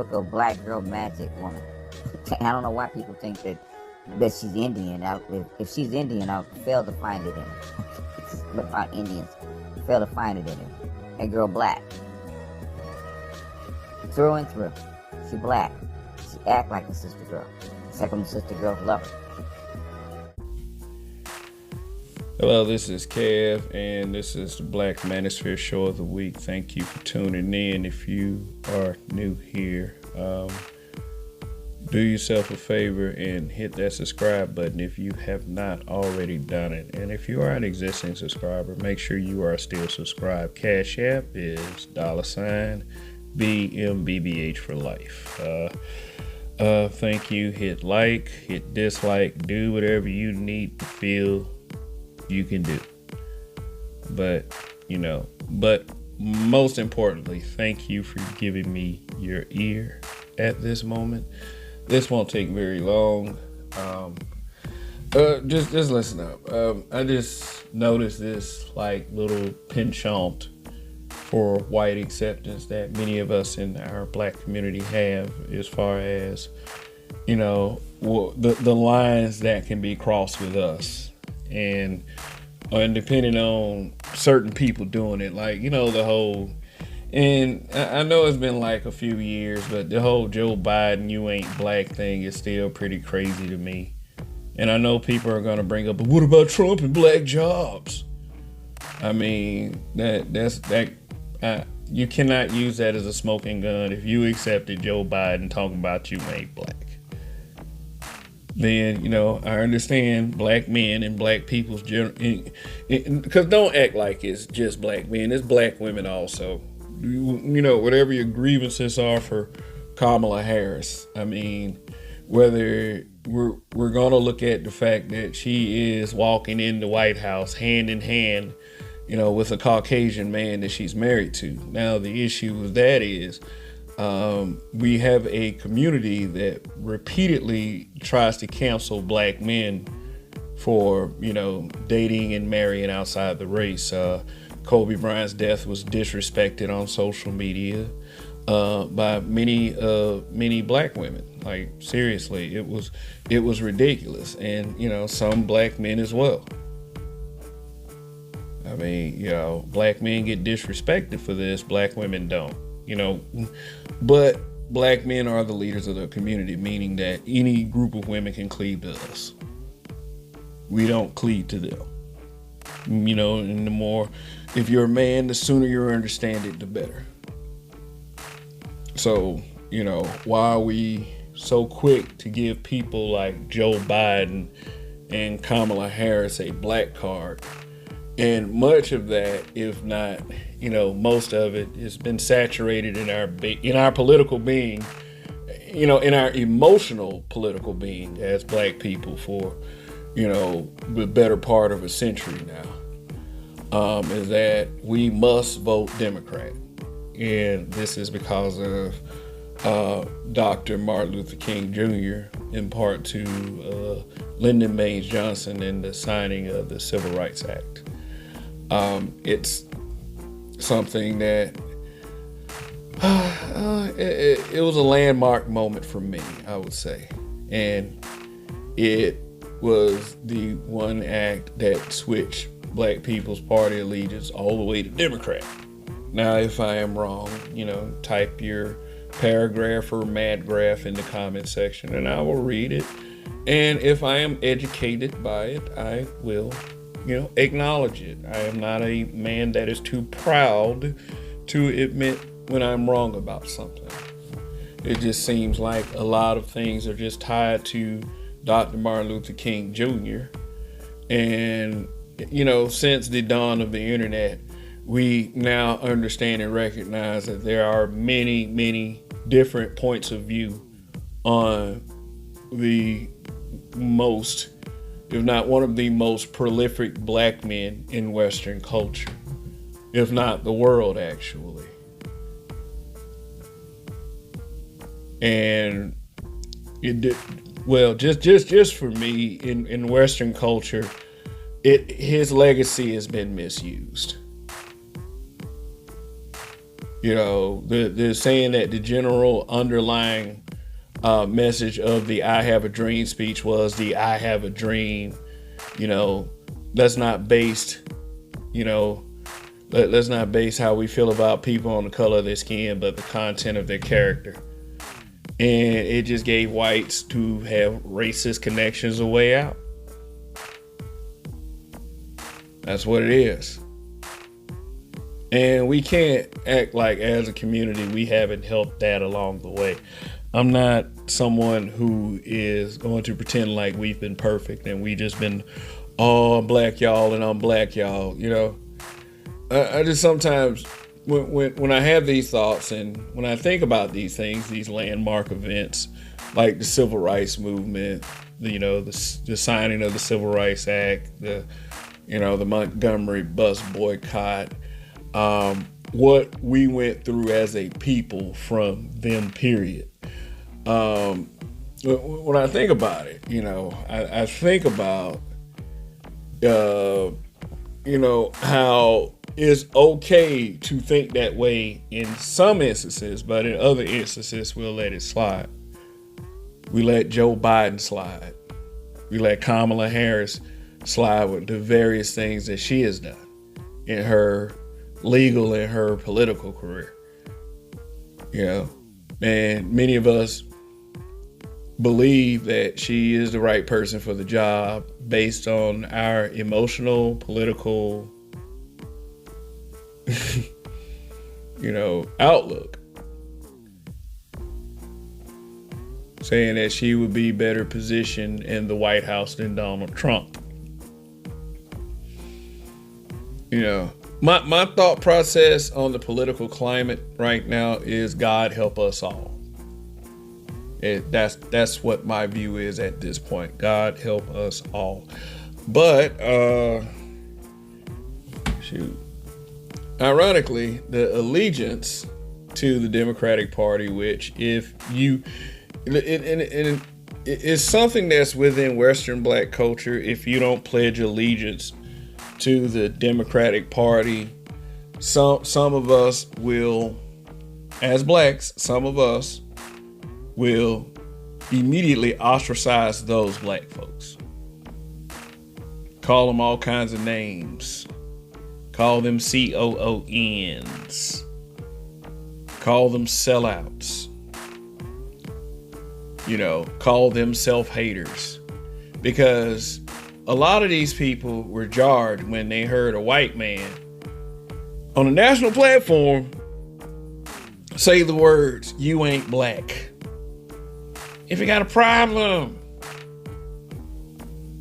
typical black romantic woman. I don't know why people think that she's Indian. If she's Indian, I'll fail to find it in her. Look about Indians, fail to find it in her. That girl black, through and through. She black. She act like a sister girl. It's like I'm a sister girl's lover. Hello, this is Kev, and this is the Black Manosphere Show of the Week. Thank you for tuning in. If you are new here, do yourself a favor and hit that subscribe button if you have not already done it. And if you are an existing subscriber, make sure you are still subscribed. Cash App is $BMBBH for life. Thank you. Hit like, hit dislike, do whatever you need to feel you can do. But most importantly, thank you for giving me your ear at this moment. This won't take very long. Just listen up. I just noticed this like little penchant for white acceptance that many of us in our black community have, as far as the lines that can be crossed with us. And depending on certain people doing it, like, the whole, and I know it's been like a few years, but the whole Joe Biden, you ain't black thing is still pretty crazy to me. And I know people are going to bring up, but what about Trump and black jobs? I mean, you cannot use that as a smoking gun. If you accepted Joe Biden talking about you ain't black, then, I understand black men and black people's because don't act like it's just black men, it's black women also. Whatever your grievances are for Kamala Harris, I mean, whether we're going to look at the fact that she is walking in the White House hand in hand, with a Caucasian man that she's married to. Now, the issue with that is, we have a community that repeatedly tries to cancel black men for, dating and marrying outside the race. Kobe Bryant's death was disrespected on social media by many black women. Like, seriously, it was ridiculous. And, some black men as well. I mean, black men get disrespected for this, black women don't. But black men are the leaders of the community, meaning that any group of women can cleave to us. We don't cleave to them. And the more, if you're a man, the sooner you understand it, the better. So, why are we so quick to give people like Joe Biden and Kamala Harris a black card? And much of that, if not, most of it has been saturated in our political being, in our emotional political being as black people for, the better part of a century now, is that we must vote Democrat. And this is because of Dr. Martin Luther King Jr., in part to Lyndon Baines Johnson and the signing of the Civil Rights Act. It's something that it was a landmark moment for me, I would say. And it was the one act that switched black people's party allegiance all the way to Democrat. Now, if I am wrong, type your paragraph or madgraph in the comment section and I will read it. And if I am educated by it, I will acknowledge it. I am not a man that is too proud to admit when I'm wrong about something. It just seems like a lot of things are just tied to Dr. Martin Luther King Jr. And, since the dawn of the internet, we now understand and recognize that there are many, many different points of view on the most, if not one of the most prolific black men in Western culture, if not the world, actually. And it did well, just for me in Western culture, his legacy has been misused. You know, they're saying that the general underlying message of the "I have a dream" speech was the "I have a dream." You know, that's not based, you know, let's not base how we feel about people on the color of their skin, but the content of their character. And it just gave whites to have racist connections a way out. That's what it is. And we can't act like as a community we haven't helped that along the way. I'm not someone who is going to pretend like we've been perfect and we just been, oh, I'm black y'all and I'm black y'all. You know, I just sometimes when I have these thoughts and when I think about these things, these landmark events like the Civil Rights Movement, you know, the signing of the Civil Rights Act, the Montgomery bus boycott, what we went through as a people from them period. When I think about it, you know, I think about, you know, how it's okay to think that way in some instances, but in other instances, we'll let it slide. We let Joe Biden slide. We let Kamala Harris slide with the various things that she has done in her legal and her political career. You know, and many of us believe that she is the right person for the job based on our emotional, political, you know, outlook. Saying that she would be better positioned in the White House than Donald Trump. You know, my thought process on the political climate right now is God help us all. That's what my view is at this point. God help us all. But ironically, the allegiance to the Democratic Party, which if you it's something that's within Western black culture. If you don't pledge allegiance to the Democratic Party, some of us will, as blacks, some of us will immediately ostracize those black folks. Call them all kinds of names. Call them COONs. Call them sellouts. You know, call them self-haters. Because a lot of these people were jarred when they heard a white man on a national platform say the words, "You ain't black." If you got a problem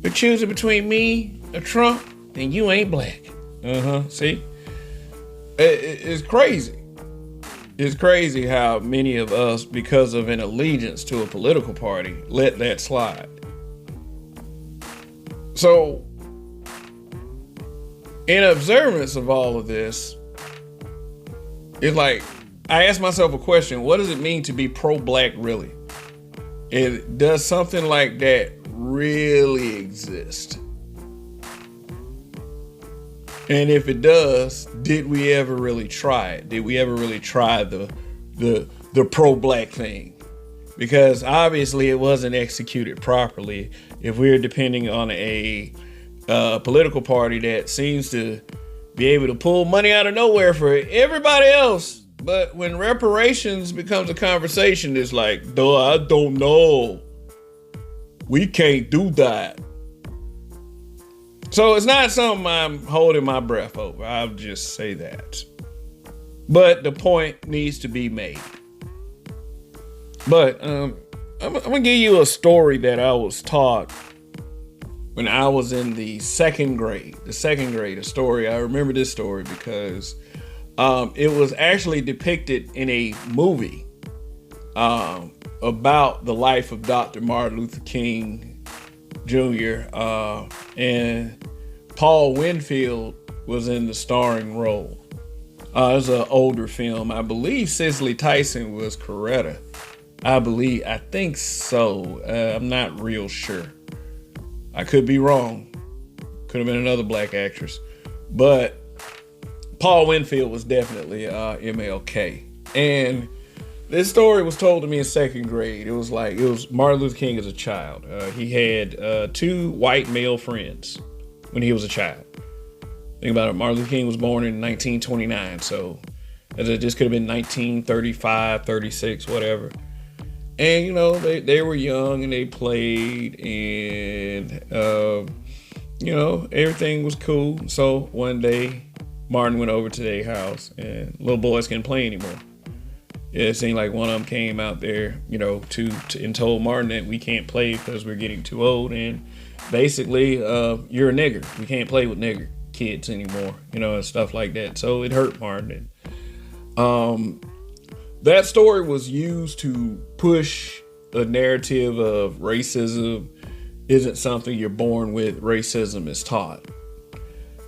with choosing between me or Trump, then you ain't black. See? It's crazy. It's crazy how many of us, because of an allegiance to a political party, let that slide. So, in observance of all of this, it's like, I ask myself a question: what does it mean to be pro-black really? Does something like that really exist? And if it does, did we ever really try it? Did we ever really try the pro-black thing? Because obviously it wasn't executed properly. If we're depending on a political party that seems to be able to pull money out of nowhere for everybody else, but when reparations becomes a conversation, it's like, duh, I don't know. We can't do that. So it's not something I'm holding my breath over. I'll just say that. But the point needs to be made. But I'm going to give you a story that I was taught when I was in the second grade. A story. I remember this story because it was actually depicted in a movie about the life of Dr. Martin Luther King Jr. And Paul Winfield was in the starring role. It was an older film. I believe Cicely Tyson was Coretta. I think so. I'm not real sure. I could be wrong. Could have been another black actress. But Paul Winfield was definitely MLK. And this story was told to me in second grade. It was Martin Luther King as a child. He had 2 white male friends when he was a child. Think about it. Martin Luther King was born in 1929, so this could have been 1935, 36, whatever. And, you know, they were young and they played and, you know, everything was cool. So one day, Martin went over to their house and little boys couldn't play anymore. It seemed like one of them came out there, you know, and told Martin that we can't play because we're getting too old. And basically, you're a nigger. We can't play with nigger kids anymore, you know, and stuff like that. So it hurt Martin. That story was used to push a narrative of racism isn't something you're born with. Racism is taught.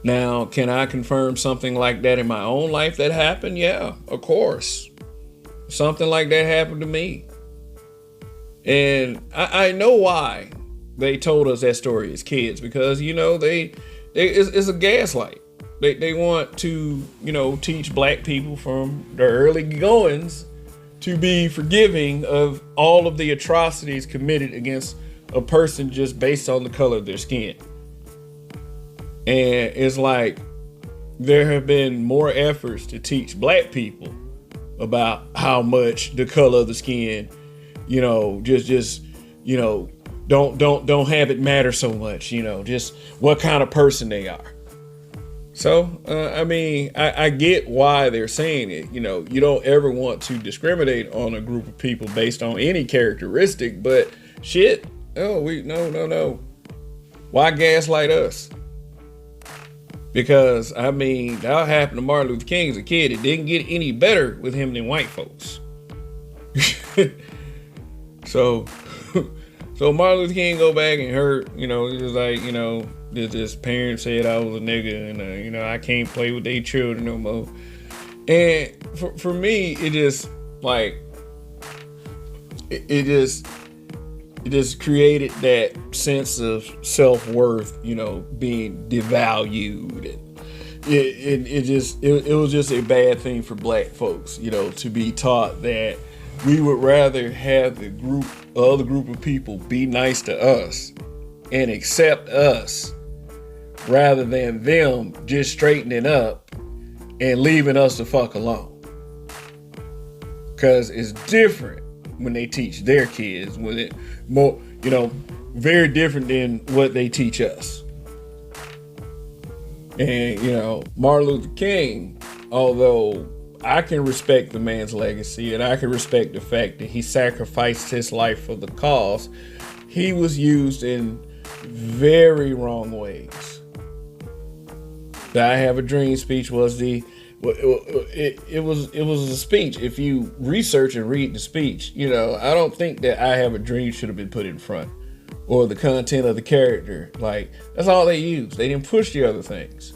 Now, can I confirm something like that in my own life that happened? Yeah, of course. Something like that happened to me. And I know why they told us that story as kids, because, you know, it's a gaslight. They want to, you know, teach black people from their early goings to be forgiving of all of the atrocities committed against a person just based on the color of their skin. And it's like there have been more efforts to teach black people about how much the color of the skin, you know, just you know, don't have it matter so much, you know, just what kind of person they are. So, I mean, I get why they're saying it. You know, you don't ever want to discriminate on a group of people based on any characteristic, but shit, no. Why gaslight us? Because, I mean, that happened to Martin Luther King as a kid. It didn't get any better with him than white folks. So Martin Luther King go back and hurt, you know, it was like, you know, this parent said I was a nigga and, you know, I can't play with their children no more. And for me, it just like, it just created that sense of self-worth, you know, being devalued. It was just a bad thing for black folks, you know, to be taught that we would rather have the other group of people be nice to us and accept us rather than them just straightening up and leaving us the fuck alone. Because it's different when they teach their kids, when it more, you know, very different than what they teach us. And, you know, Martin Luther King, although I can respect the man's legacy and I can respect the fact that he sacrificed his life for the cause, he was used in very wrong ways. The I Have a Dream speech was it was a speech. If you research and read the speech, you know, I don't think that I Have a Dream should have been put in front, or the content of the character. Like, that's all they used. They didn't push the other things.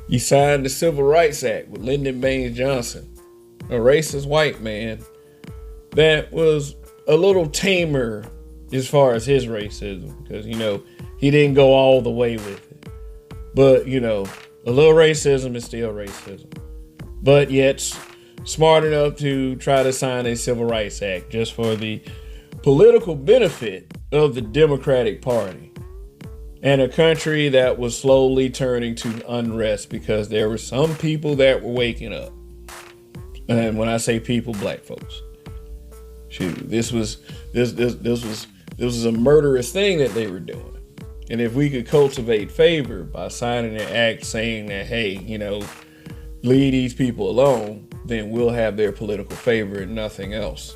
You signed the Civil Rights Act with Lyndon Baines Johnson, a racist white man that was a little tamer as far as his racism, because, you know, he didn't go all the way with it. But, you know, a little racism is still racism. But yet smart enough to try to sign a Civil Rights Act just for the political benefit of the Democratic Party and a country that was slowly turning to unrest because there were some people that were waking up. And when I say people, black folks. Shoot, this was a murderous thing that they were doing. And if we could cultivate favor by signing an act saying that, hey, you know, leave these people alone, then we'll have their political favor and nothing else.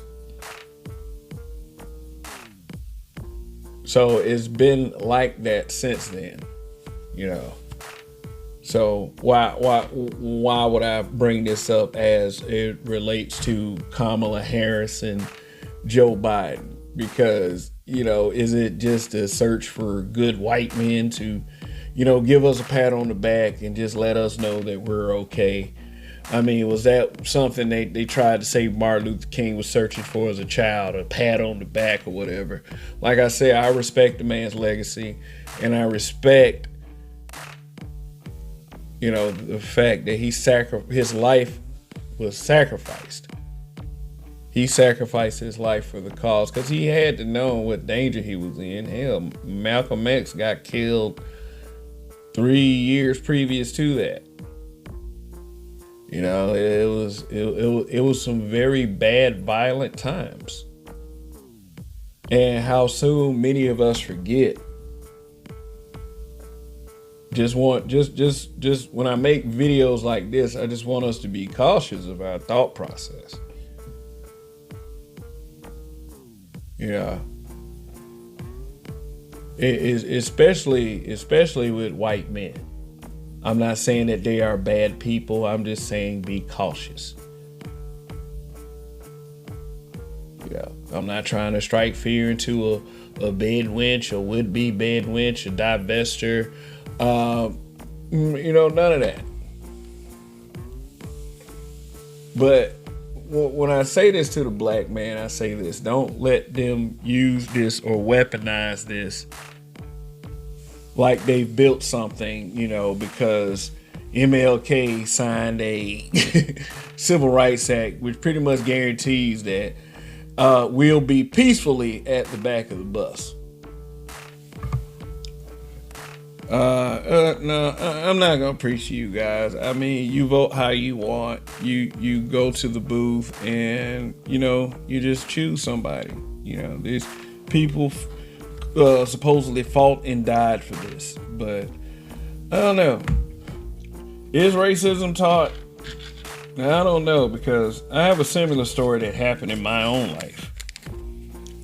So it's been like that since then, you know. So why would I bring this up as it relates to Kamala Harris and Joe Biden? Because, you know, is it just a search for good white men to, you know, give us a pat on the back and just let us know that we're okay? I mean, was that something they tried to say Martin Luther King was searching for as a child, a pat on the back or whatever? Like I said, I respect the man's legacy, and I respect, the fact that his life was sacrificed. He sacrificed his life for the cause because he had to know what danger he was in. Hell, Malcolm X got killed 3 years previous to that. It was some very bad, violent times. And how soon many of us forget. Just when I make videos like this, I just want us to be cautious of our thought process. Yeah. Especially with white men. I'm not saying that they are bad people. I'm just saying be cautious. Yeah. I'm not trying to strike fear into a bed wench or would-be bed wench, a divester. None of that. But when I say this to the black man, I say this: don't let them use this or weaponize this like they built something, because MLK signed a Civil Rights Act, which pretty much guarantees that we'll be peacefully at the back of the bus. No, I'm not gonna preach to you guys. I mean, you vote how you want. You go to the booth and you just choose somebody. These people supposedly fought and died for this, but I don't know. Is racism taught? I don't know, because I have a similar story that happened in my own life.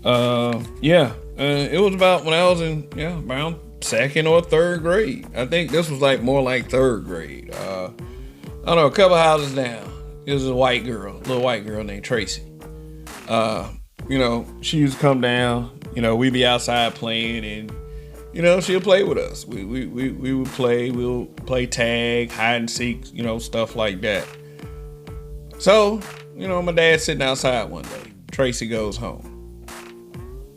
It was about when I was in around second or third grade. I think this was more like third grade. I don't know, a couple houses down. It was a little white girl named Tracy. She used to come down. We'd be outside playing, and she'll play with us. We would play. We'll play tag, hide and seek, stuff like that. So, my dad's sitting outside one day. Tracy goes home.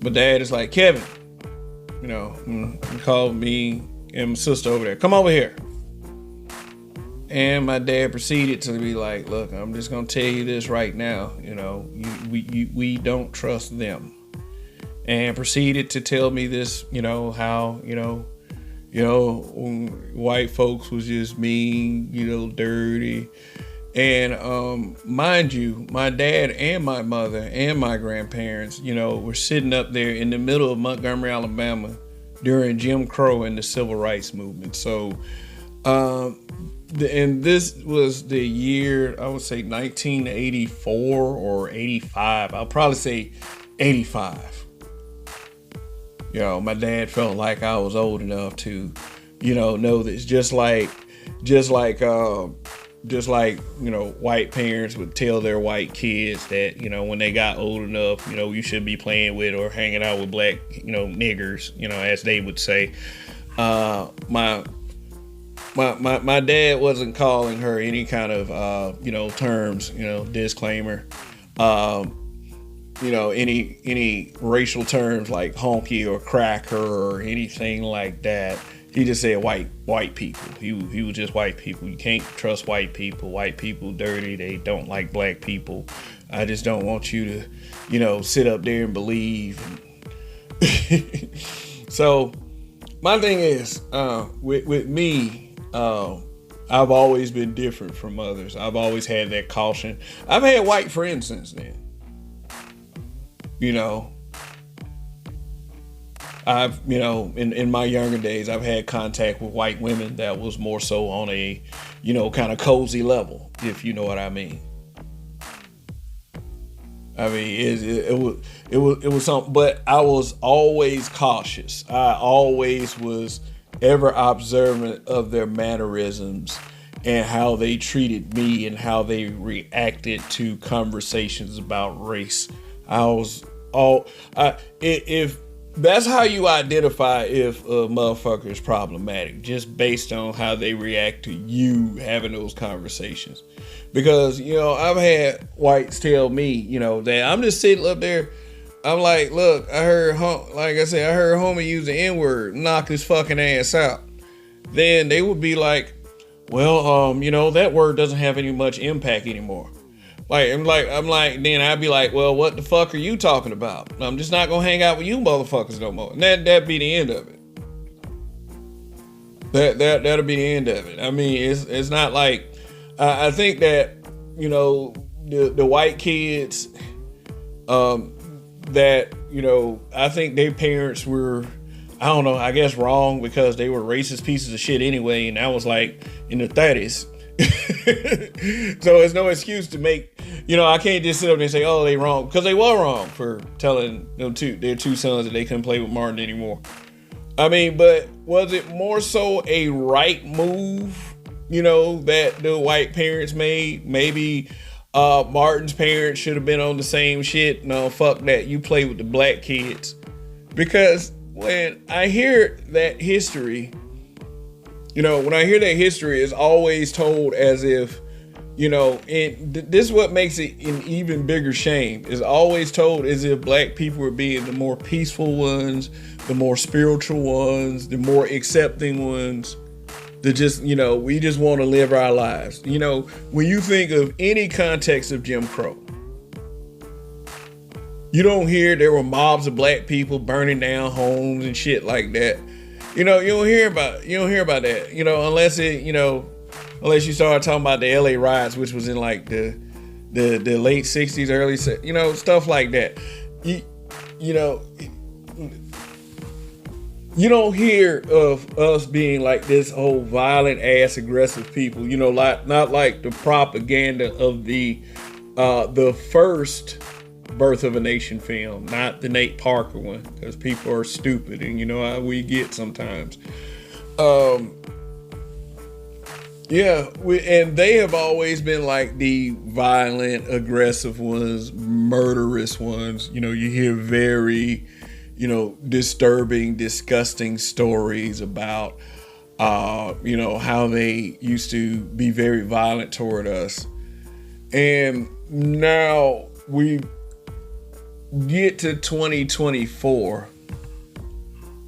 My dad is like, Kevin, he called me and my sister over there. Come over here. And my dad proceeded to be like, look, I'm just going to tell you this right now. We don't trust them. And proceeded to tell me this, how, white folks was just mean, dirty. And mind you, my dad and my mother and my grandparents, were sitting up there in the middle of Montgomery, Alabama during Jim Crow and the Civil Rights Movement. So, and this was the year, I would say 1984 or 85. I'll probably say 85. My dad felt like I was old enough to, know this. Just like white parents would tell their white kids that, when they got old enough, you should be playing with or hanging out with black, niggers, as they would say. My dad wasn't calling her any kind of, terms, disclaimer, any racial terms like honky or cracker or anything like that. He just said white people. He was just white people. You can't trust white people. White people dirty. They don't like black people. I just don't want you to, sit up there and believe. So my thing is, with me, I've always been different from others. I've always had that caution. I've had white friends since then. I've, in my younger days, I've had contact with white women that was more so on a, kind of cozy level, if you know what I mean. I mean, it was something, but I was always cautious. I always was ever observant of their mannerisms and how they treated me and how they reacted to conversations about race. If that's how you identify if a motherfucker is problematic, just based on how they react to you having those conversations. Because, I've had whites tell me, that I'm just sitting up there. I'm like, look, I heard homie use the N-word, knock his fucking ass out. Then they would be like, well, that word doesn't have any much impact anymore. I'm like, then I'd be like, well, what the fuck are you talking about? I'm just not gonna hang out with you motherfuckers no more. And that'd be the end of it. That'll be the end of it. I mean, it's not like, I think that, the white kids, that, I think their parents were, I don't know, I guess wrong because they were racist pieces of shit anyway. And that was like in the 30s. So it's no excuse to make, I can't just sit up there and say, oh, they wrong, because they were wrong for telling their two sons that they couldn't play with Martin anymore. I mean, but was it more so a right move, that the white parents made? Maybe Martin's parents should have been on the same shit. No, fuck that. You play with the black kids. Because when I hear that history, it's always told as if, and this is what makes it an even bigger shame. It's always told as if black people were being the more peaceful ones, the more spiritual ones, the more accepting ones. To just, we just want to live our lives. When you think of any context of Jim Crow, you don't hear there were mobs of black people burning down homes and shit like that. You don't hear about that. Unless you start talking about the LA riots, which was in like the late 60s, early, stuff like that. You don't hear of us being like this whole violent ass aggressive people, not like the propaganda of the first Birth of a Nation film, not the Nate Parker one, because people are stupid and how we get sometimes. And they have always been like the violent, aggressive ones, murderous ones. You hear very, disturbing, disgusting stories about, how they used to be very violent toward us. And now we get to 2024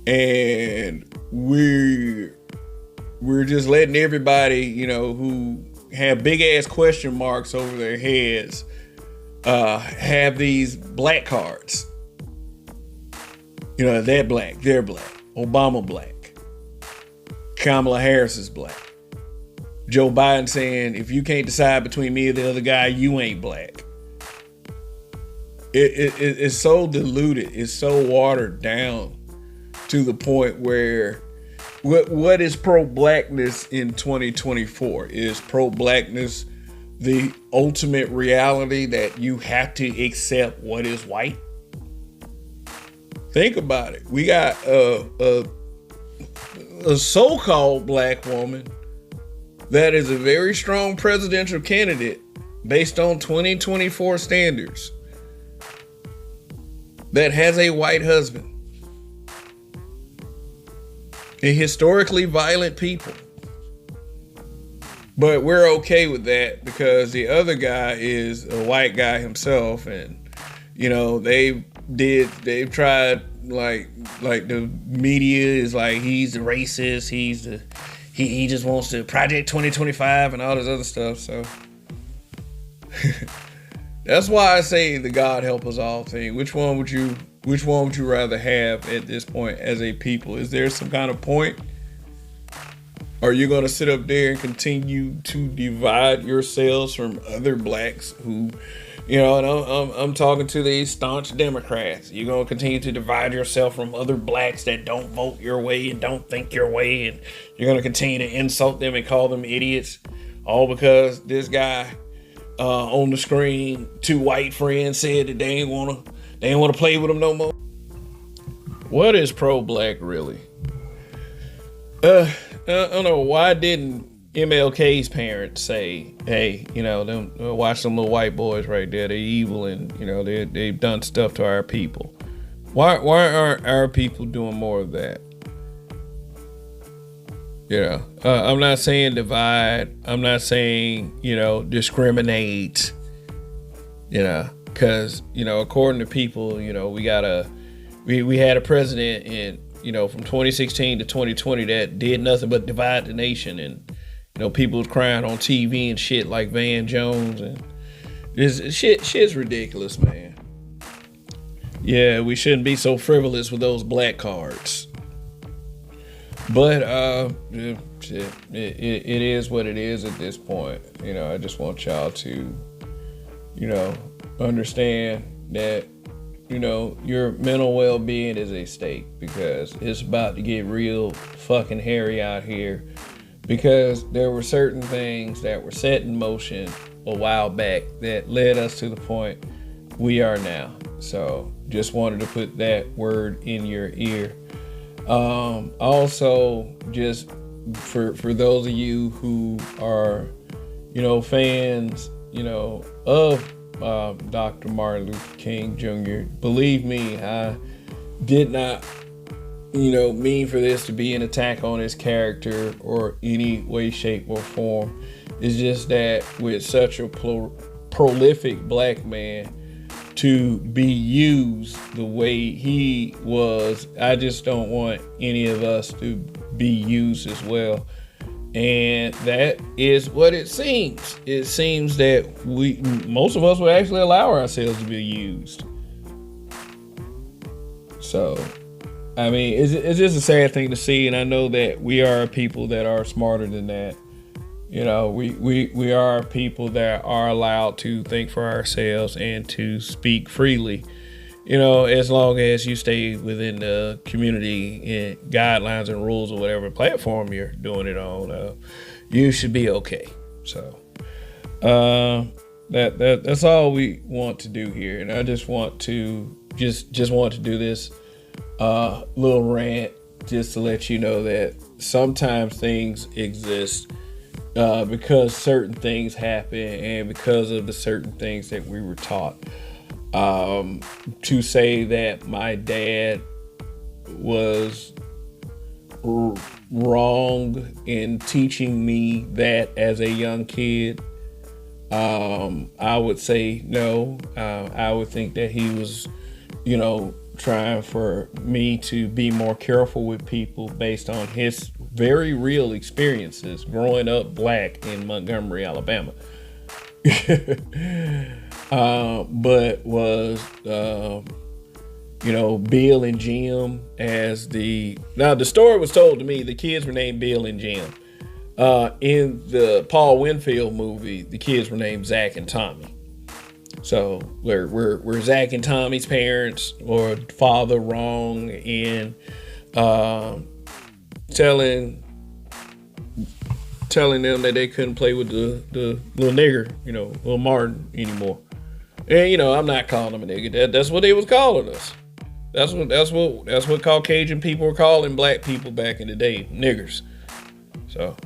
and we're just letting everybody, who have big ass question marks over their heads, have these black cards. They're black, Obama black, Kamala Harris is black, Joe Biden saying, if you can't decide between me and the other guy, you ain't black. It's so diluted. It's so watered down to the point where what is pro-blackness in 2024? Is pro-blackness the ultimate reality that you have to accept what is white? Think about it. We got a so-called black woman that is a very strong presidential candidate based on 2024 standards, that has a white husband, a historically violent people. But we're okay with that because the other guy is a white guy himself, and they've tried, like the media is like, he's a racist, he just wants to Project 2025 and all this other stuff. So that's why I say the God help us all thing. Which one would you rather have at this point as a people? Is there some kind of point? Are you going to sit up there and continue to divide yourselves from other blacks who, and I'm talking to these staunch Democrats. You're going to continue to divide yourself from other blacks that don't vote your way and don't think your way, and you're going to continue to insult them and call them idiots, all because this guy on the screen, two white friends said that they ain't want to play with them no more. What is pro-black really? I don't know. Why didn't MLK's parents say, hey, watch them little white boys right there, they're evil, and they've done stuff to our people? Why aren't our people doing more of that? I'm not saying divide. I'm not saying, discriminate, because, according to people, we had a president in, from 2016 to 2020 that did nothing but divide the nation. And, people was crying on TV and shit like Van Jones. And this shit's ridiculous, man. Yeah, we shouldn't be so frivolous with those black cards. But it is what it is at this point. I just want y'all to, understand that, your mental well-being is at stake, because it's about to get real fucking hairy out here, because there were certain things that were set in motion a while back that led us to the point we are now. So just wanted to put that word in your ear. Also, just for those of you who are, fans, of Dr. Martin Luther King Jr., believe me, I did not, mean for this to be an attack on his character or any way, shape, or form. It's just that with such a prolific black man to be used the way he was, I just don't want any of us to be used as well. And that is what it seems. It seems that most of us would actually allow ourselves to be used. So, I mean, it's just a sad thing to see. And I know that we are people that are smarter than that. We are people that are allowed to think for ourselves and to speak freely, as long as you stay within the community and guidelines and rules or whatever platform you're doing it on. You should be okay. So that's all we want to do here. And I just want to just want to do this little rant just to let you know that sometimes things exist because certain things happen and because of the certain things that we were taught. To say that my dad was wrong in teaching me that as a young kid, I would say no. I would think that he was, trying for me to be more careful with people based on his very real experiences growing up black in Montgomery, Alabama. But was, Bill and Jim now the story was told to me, the kids were named Bill and Jim. In the Paul Winfield movie, the kids were named Zach and Tommy. So were Zach and Tommy's parents or father wrong in telling them that they couldn't play with the little nigger, little Martin anymore? And I'm not calling them a nigga. That's what they was calling us. That's what Caucasian people were calling black people back in the day, niggers. So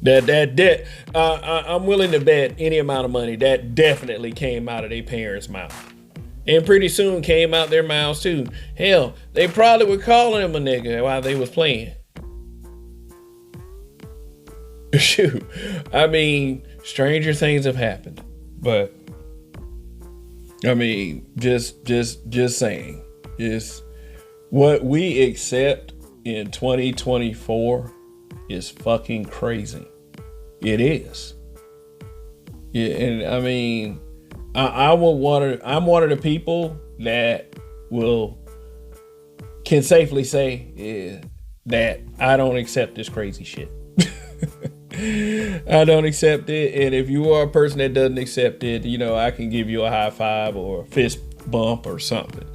I'm willing to bet any amount of money that definitely came out of their parents' mouth, and pretty soon came out their mouths too. Hell, they probably were calling him a nigga while they was playing. Shoot, I mean, stranger things have happened, but I mean, just saying, is what we accept in 2024 is fucking crazy. It is. Yeah, and I mean, I'm one of the people that can safely say that I don't accept this crazy shit. I don't accept it, and if you are a person that doesn't accept it, I can give you a high five or a fist bump or something.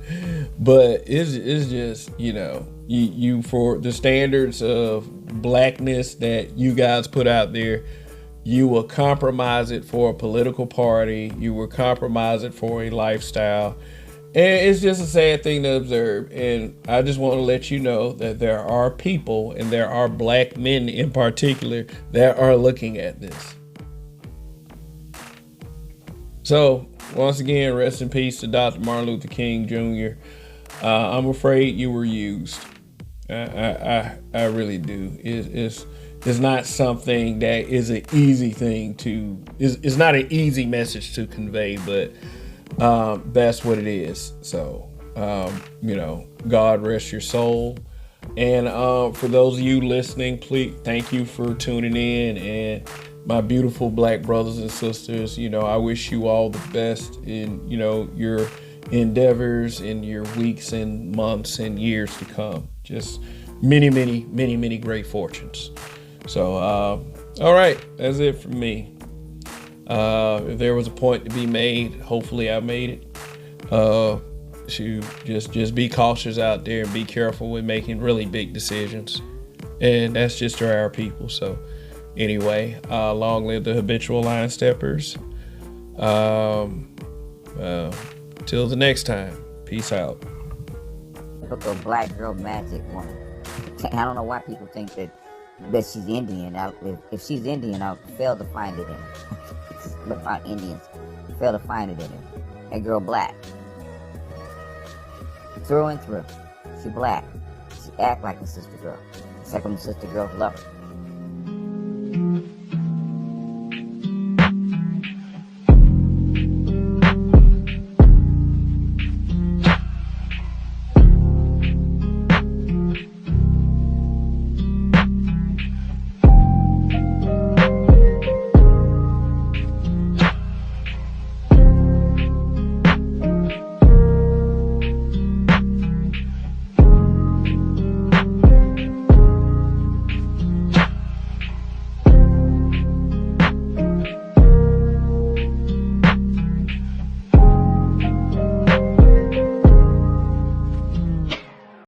But it's just, you for the standards of blackness that you guys put out there, you will compromise it for a political party. You will compromise it for a lifestyle. And it's just a sad thing to observe. And I just want to let you know that there are people, and there are black men in particular, that are looking at this. So, once again, rest in peace to Dr. Martin Luther King Jr. I'm afraid you were used. I really do. is not something that is an easy thing to is not an easy message to convey, but that's what it is. So God rest your soul. And for those of you listening, please thank you for tuning in. And my beautiful black brothers and sisters, I wish you all the best in your endeavors in your weeks and months and years to come. Just many, many, many, many great fortunes. So, all right, that's it from me. If there was a point to be made, hopefully I made it. To just be cautious out there and be careful with making really big decisions. And that's just for our people. So anyway, long live the habitual line steppers. Till the next time, peace out. Typical black girl magic woman. I don't know why people think that she's Indian. If she's Indian, I'll fail to find it in her. What about Indians? Fail to find it in her. That girl black. Through and through. She black. She act like a sister girl. Second sister girls love her.